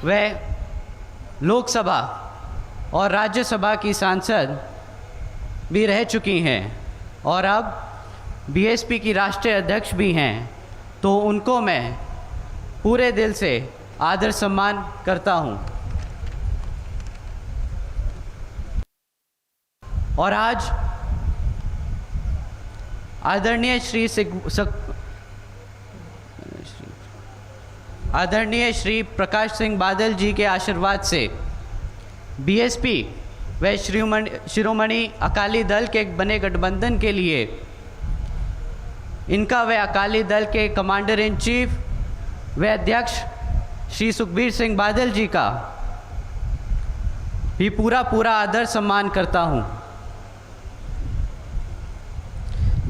वह लोकसभा और राज्यसभा की सांसद भी रह चुकी हैं और अब बीएसपी की राष्ट्रीय अध्यक्ष भी हैं, तो उनको मैं पूरे दिल से आदर सम्मान करता हूं। और आज आदरणीय श्री प्रकाश सिंह बादल जी के आशीर्वाद से बीएसपी व शिरोमणि अकाली दल के बने गठबंधन के लिए इनका व अकाली दल के कमांडर इन चीफ व अध्यक्ष श्री सुखबीर सिंह बादल जी का भी पूरा आदर सम्मान करता हूं,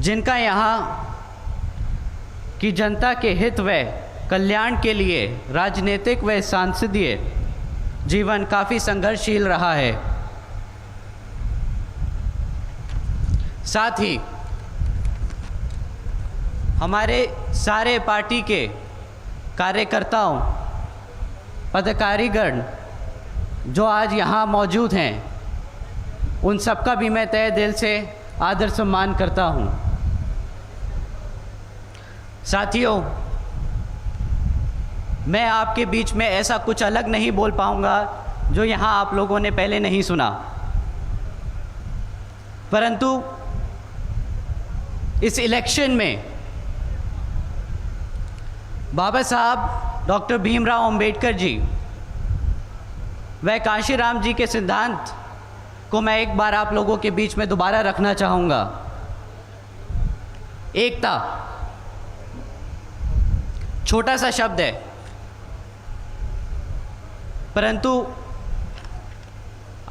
जिनका यहाँ की जनता के हित व कल्याण के लिए राजनीतिक व सांसदीय जीवन काफ़ी संघर्षशील रहा है। साथ ही हमारे सारे पार्टी के कार्यकर्ताओं, पदाधिकारीगण जो आज यहाँ मौजूद हैं, उन सबका भी मैं तहे दिल से आदर सम्मान करता हूँ। साथियों, मैं आपके बीच में ऐसा कुछ अलग नहीं बोल पाऊँगा जो यहाँ आप लोगों ने पहले नहीं सुना, परंतु इस इलेक्शन में बाबा साहब डॉक्टर भीमराव अंबेडकर जी व कांशीराम जी के सिद्धांत को मैं एक बार आप लोगों के बीच में दोबारा रखना चाहूँगा। एकता छोटा सा शब्द है, परंतु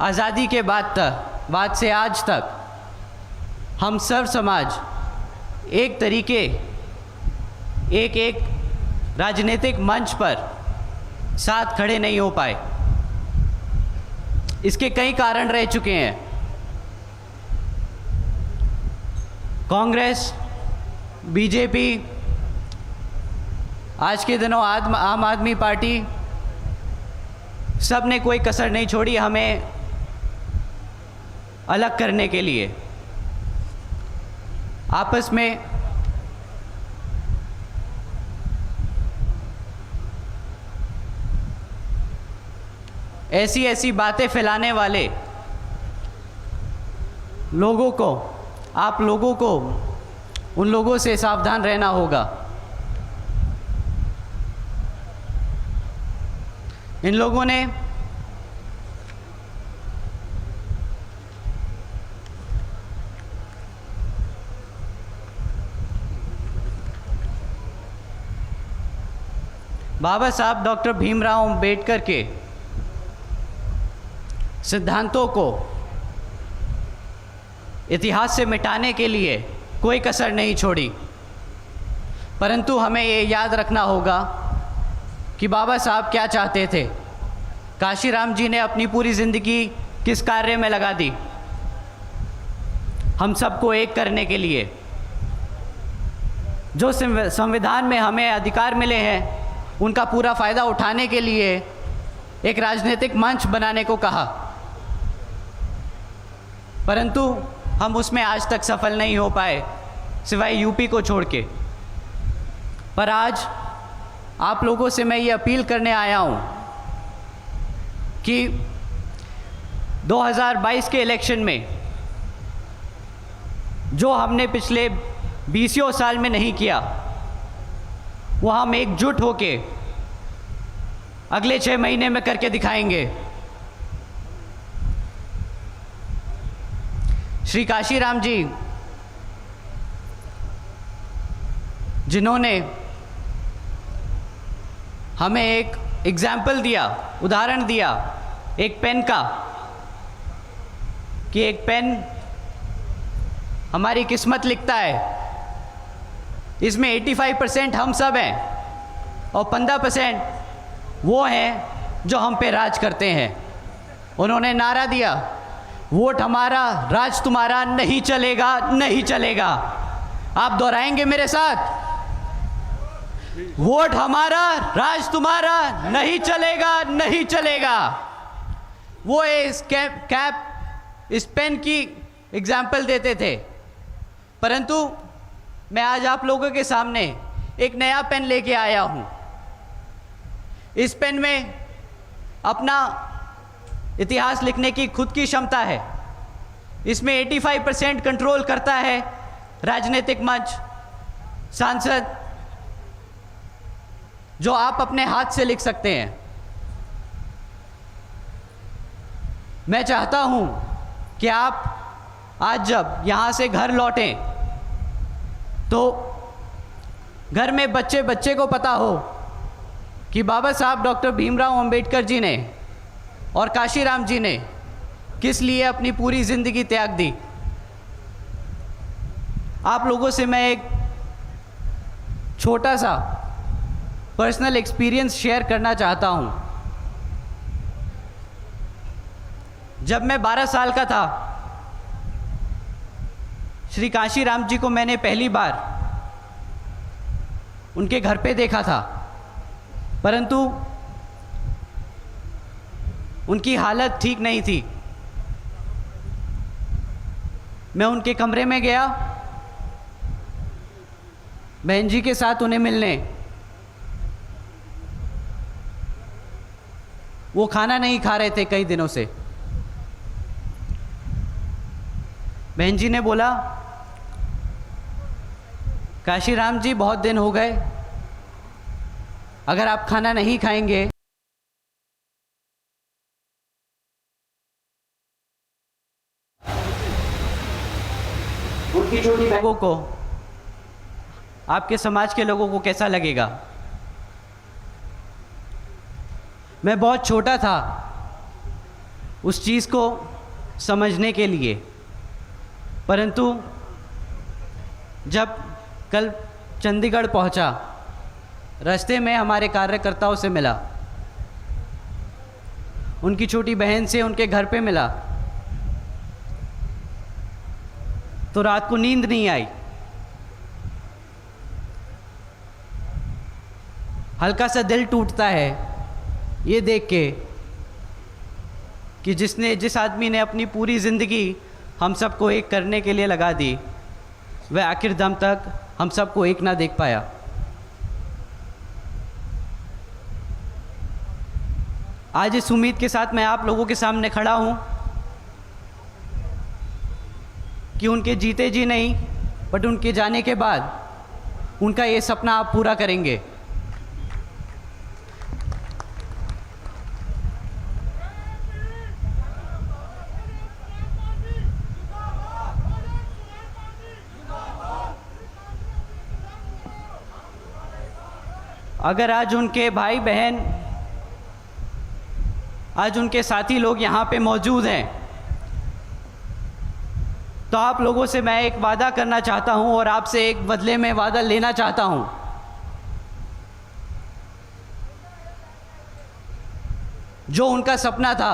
आज़ादी के बाद से आज तक हम सर्व समाज एक तरीके एक राजनीतिक मंच पर साथ खड़े नहीं हो पाए। इसके कई कारण रह चुके हैं। कांग्रेस, बीजेपी, आज के दिनों आम आदमी पार्टी, सब ने कोई कसर नहीं छोड़ी हमें अलग करने के लिए। आपस में ऐसी बातें फैलाने वाले लोगों को, आप लोगों को उन लोगों से सावधान रहना होगा। इन लोगों ने बाबा साहब डॉक्टर भीमराव अंबेडकर के सिद्धांतों को इतिहास से मिटाने के लिए कोई कसर नहीं छोड़ी, परंतु हमें ये याद रखना होगा कि बाबा साहब क्या चाहते थे। कांशीराम जी ने अपनी पूरी ज़िंदगी किस कार्य में लगा दी? हम सबको एक करने के लिए। जो संविधान में हमें अधिकार मिले हैं, उनका पूरा फ़ायदा उठाने के लिए एक राजनीतिक मंच बनाने को कहा, परंतु हम उसमें आज तक सफल नहीं हो पाए, सिवाय यूपी को छोड़ के। पर आज आप लोगों से मैं ये अपील करने आया हूँ कि 2022 के इलेक्शन में जो हमने पिछले 20 साल में नहीं किया, वो हम एकजुट होके अगले 6 महीने में करके दिखाएंगे। श्री कांशीराम जी, जिन्होंने हमें एक एग्जाम्पल दिया, उदाहरण दिया एक पेन का, कि एक पेन हमारी किस्मत लिखता है। इसमें 85% हम सब हैं और 15% वो हैं जो हम पे राज करते हैं। उन्होंने नारा दिया, वोट हमारा, राज तुम्हारा, नहीं चलेगा, नहीं चलेगा। आप दोहराएंगे मेरे साथ? वोट हमारा, राज तुम्हारा, नहीं चलेगा, नहीं चलेगा। वो इस कैप इस पेन की एग्जाम्पल देते थे, परंतु मैं आज आप लोगों के सामने एक नया पेन लेके आया हूं। इस पेन में अपना इतिहास लिखने की खुद की क्षमता है। इसमें 85% कंट्रोल करता है राजनीतिक मंच, सांसद, जो आप अपने हाथ से लिख सकते हैं। मैं चाहता हूं कि आप आज जब यहां से घर लौटें तो घर में बच्चे बच्चे को पता हो कि बाबा साहब डॉक्टर भीमराव अंबेडकर जी ने और काशीराम जी ने किस लिए अपनी पूरी ज़िंदगी त्याग दी। आप लोगों से मैं एक छोटा सा पर्सनल एक्सपीरियंस शेयर करना चाहता हूं। जब मैं 12 साल का था, श्री काशीराम जी को मैंने पहली बार उनके घर पे देखा था, परंतु उनकी हालत ठीक नहीं थी। मैं उनके कमरे में गया बहन जी के साथ उन्हें मिलने। वो खाना नहीं खा रहे थे कई दिनों से। बहन जी ने बोला, काशीराम जी बहुत दिन हो गए, अगर आप खाना नहीं खाएंगे उनकी छोटी बहनों को, आपके समाज के लोगों को कैसा लगेगा। मैं बहुत छोटा था उस चीज़ को समझने के लिए, परंतु जब कल चंडीगढ़ पहुंचा, रास्ते में हमारे कार्यकर्ताओं से मिला, उनकी छोटी बहन से उनके घर पे मिला, तो रात को नींद नहीं आई। हल्का सा दिल टूटता है ये देख के कि जिस आदमी ने अपनी पूरी ज़िंदगी हम सबको एक करने के लिए लगा दी, वह आखिर दम तक हम सबको एक ना देख पाया। आज इस उम्मीद के साथ मैं आप लोगों के सामने खड़ा हूं कि उनके जीते जी नहीं, बट उनके जाने के बाद उनका ये सपना आप पूरा करेंगे। अगर आज उनके भाई बहन, आज उनके साथी लोग यहाँ पे मौजूद हैं, तो आप लोगों से मैं एक वादा करना चाहता हूँ और आपसे एक बदले में वादा लेना चाहता हूँ। जो उनका सपना था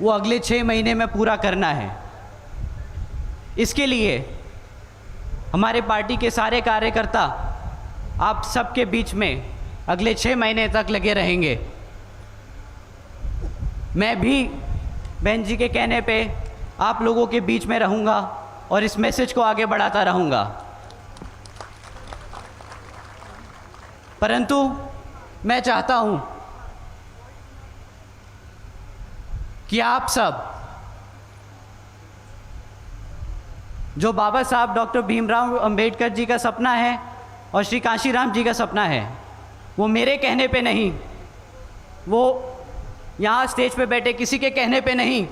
वो अगले 6 महीने में पूरा करना है। इसके लिए हमारे पार्टी के सारे कार्यकर्ता आप सबके बीच में अगले 6 महीने तक लगे रहेंगे। मैं भी बहन जी के कहने पे आप लोगों के बीच में रहूँगा और इस मैसेज को आगे बढ़ाता रहूँगा। परंतु मैं चाहता हूँ कि आप सब, जो बाबा साहब डॉक्टर भीमराव अंबेडकर जी का सपना है और श्री काशीराम जी का सपना है, वो मेरे कहने पे नहीं, वो यहाँ स्टेज पे बैठे किसी के कहने पे नहीं,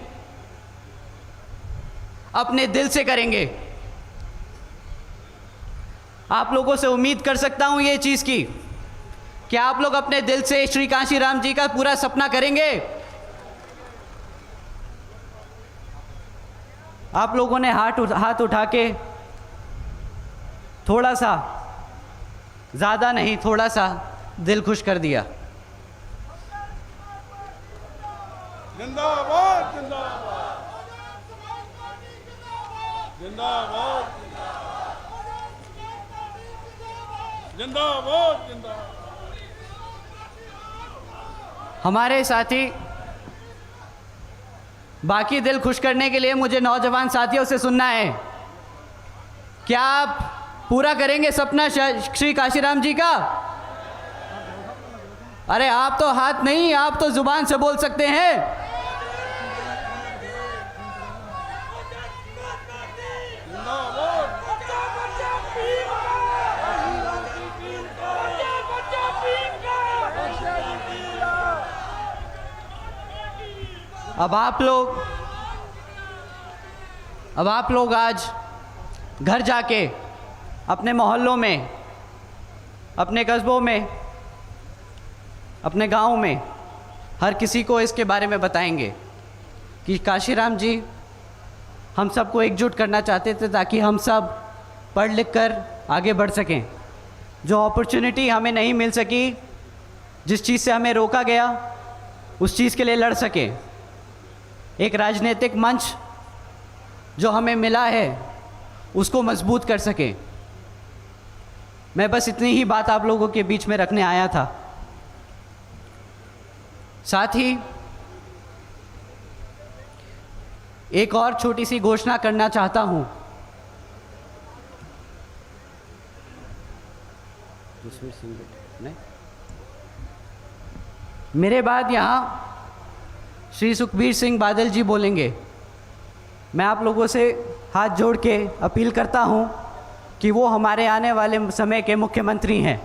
अपने दिल से करेंगे। आप लोगों से उम्मीद कर सकता हूँ ये चीज़ की कि आप लोग अपने दिल से श्री काशीराम जी का पूरा सपना करेंगे। आप लोगों ने हाथ उठा के थोड़ा सा, ज़्यादा नहीं, थोड़ा सा दिल खुश कर दिया। जिंदाबाद जिंदाबाद जिंदाबाद जिंदाबाद जिंदाबाद। हमारे साथी बाकी दिल खुश करने के लिए मुझे नौजवान साथियों से सुनना है, क्या आप पूरा करेंगे सपना श्री काशीराम जी का? अरे आप तो हाथ नहीं, आप तो जुबान से बोल सकते हैं। अब आप लोग आज घर जाके अपने मोहल्लों में, अपने कस्बों में, अपने गाँव में हर किसी को इसके बारे में बताएंगे कि काशीराम जी हम सबको एकजुट करना चाहते थे ताकि हम सब पढ़ लिख कर आगे बढ़ सकें। जो अपॉर्चुनिटी हमें नहीं मिल सकी, जिस चीज़ से हमें रोका गया, उस चीज़ के लिए लड़ सके। एक राजनीतिक मंच जो हमें मिला है उसको मजबूत कर सके। मैं बस इतनी ही बात आप लोगों के बीच में रखने आया था। साथ ही एक और छोटी सी घोषणा करना चाहता हूं। मेरे बाद यहां श्री सुखबीर सिंह बादल जी बोलेंगे। मैं आप लोगों से हाथ जोड़ के अपील करता हूं कि वो हमारे आने वाले समय के मुख्यमंत्री हैं।